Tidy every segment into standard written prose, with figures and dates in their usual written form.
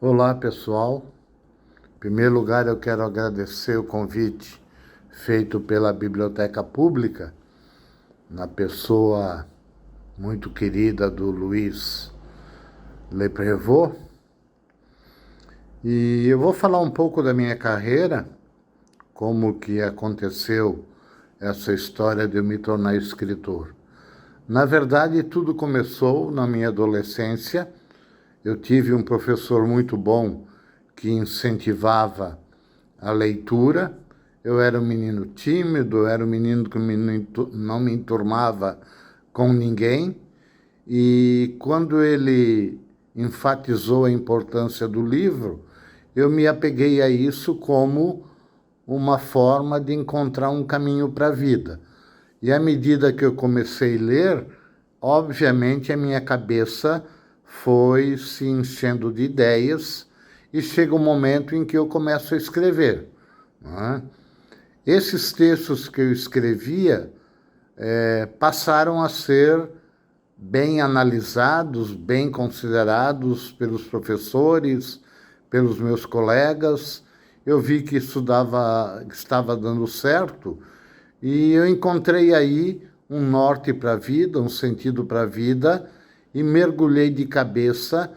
Olá, pessoal. Em primeiro lugar, eu quero agradecer o convite feito pela Biblioteca Pública, na pessoa muito querida do Luiz Leprevot. E eu vou falar um pouco da minha carreira, como que aconteceu essa história de eu me tornar escritor. Na verdade, tudo começou na minha adolescência. Eu tive um professor muito bom que incentivava a leitura. Eu era um menino tímido, eu era um menino que não me enturmava com ninguém. E quando ele enfatizou a importância do livro, eu me apeguei a isso como uma forma de encontrar um caminho para a vida. E à medida que eu comecei a ler, obviamente a minha cabeça foi se enchendo de ideias e chega um momento em que eu começo a escrever. Não é? Esses textos que eu escrevia passaram a ser bem analisados, bem considerados pelos professores, pelos meus colegas. Eu vi que estava dando certo e eu encontrei aí um norte para a vida, um sentido para a vida e mergulhei de cabeça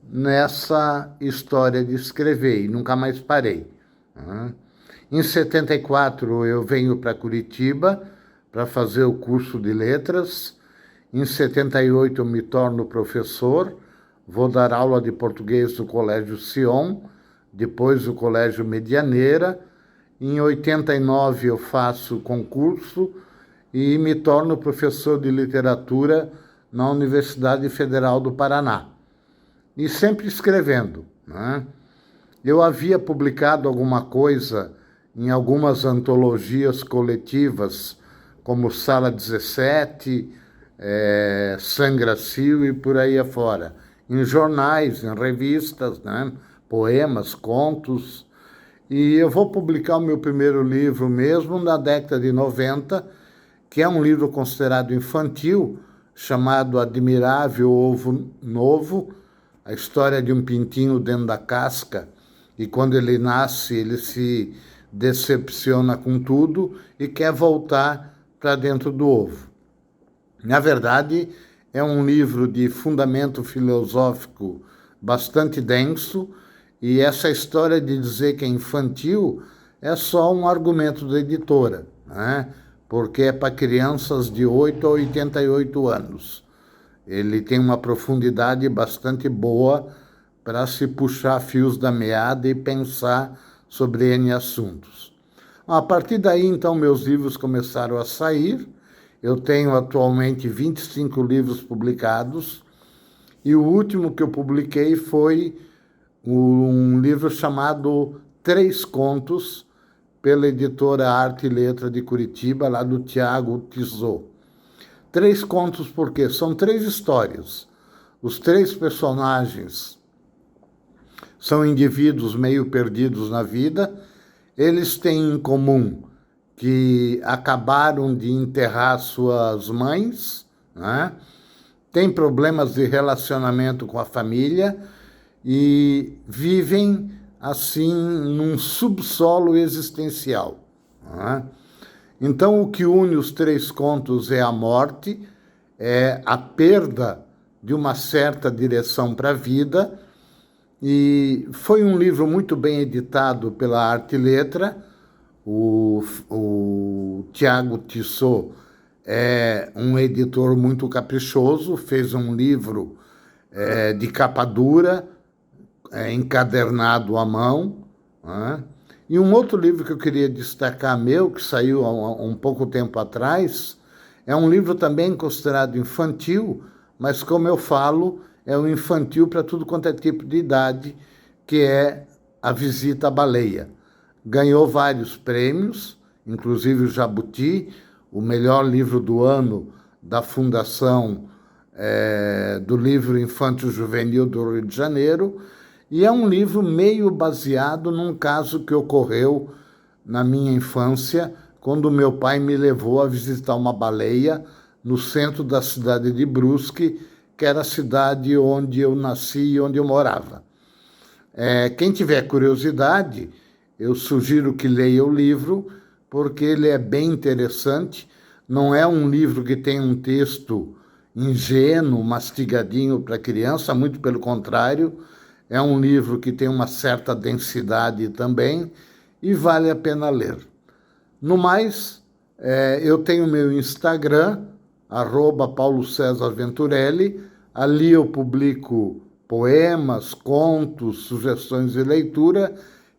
nessa história de escrever e nunca mais parei. Em 74 eu venho para Curitiba para fazer o curso de letras. Em 78 eu me torno professor, vou dar aula de português no Colégio Sion, depois no Colégio Medianeira. Em 89 eu faço concurso e me torno professor de literatura na Universidade Federal do Paraná. E sempre escrevendo, né? Eu havia publicado alguma coisa em algumas antologias coletivas, como Sala 17, Sangracio e por aí afora. Em jornais, em revistas, né? Poemas, contos. E eu vou publicar o meu primeiro livro mesmo na década de 90, que é um livro considerado infantil, chamado Admirável Ovo Novo, a história de um pintinho dentro da casca, e quando ele nasce, ele se decepciona com tudo e quer voltar para dentro do ovo. Na verdade, é um livro de fundamento filosófico bastante denso, e essa história de dizer que é infantil é só um argumento da editora, né? Porque é para crianças de 8 a 88 anos. Ele tem uma profundidade bastante boa para se puxar fios da meada e pensar sobre N assuntos. A partir daí, então, meus livros começaram a sair. Eu tenho atualmente 25 livros publicados, e o último que eu publiquei foi um livro chamado Três Contos, pela editora Arte e Letra de Curitiba, lá do Tiago Tissot. Três contos porque são três histórias. Os três personagens são indivíduos meio perdidos na vida. Eles têm em comum que acabaram de enterrar suas mães, né? Têm problemas de relacionamento com a família e vivem assim num subsolo existencial. Né? Então, o que une os três contos é a morte, é a perda de uma certa direção para a vida, e foi um livro muito bem editado pela Arte e Letra. O Tiago Tissot é um editor muito caprichoso, fez um livro de capa dura, encadernado à mão, né? E um outro livro que eu queria destacar meu, que saiu há um pouco tempo atrás, é um livro também considerado infantil, mas, como eu falo, é um infantil para tudo quanto é tipo de idade, que é A Visita à Baleia. Ganhou vários prêmios, inclusive o Jabuti, o melhor livro do ano da Fundação do Livro Infanto Juvenil do Rio de Janeiro, e é um livro meio baseado num caso que ocorreu na minha infância, quando meu pai me levou a visitar uma baleia no centro da cidade de Brusque, que era a cidade onde eu nasci e onde eu morava. Quem tiver curiosidade, eu sugiro que leia o livro, porque ele é bem interessante. Não é um livro que tem um texto ingênuo, mastigadinho para criança, muito pelo contrário. É um livro que tem uma certa densidade também e vale a pena ler. No mais, eu tenho meu Instagram, @PauloCesarVenturelli. Ali eu publico poemas, contos, sugestões de leitura.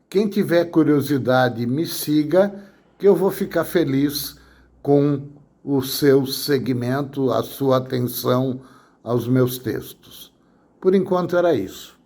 Quem tiver curiosidade, me siga, que eu vou ficar feliz com o seu segmento, a sua atenção aos meus textos. Por enquanto era isso.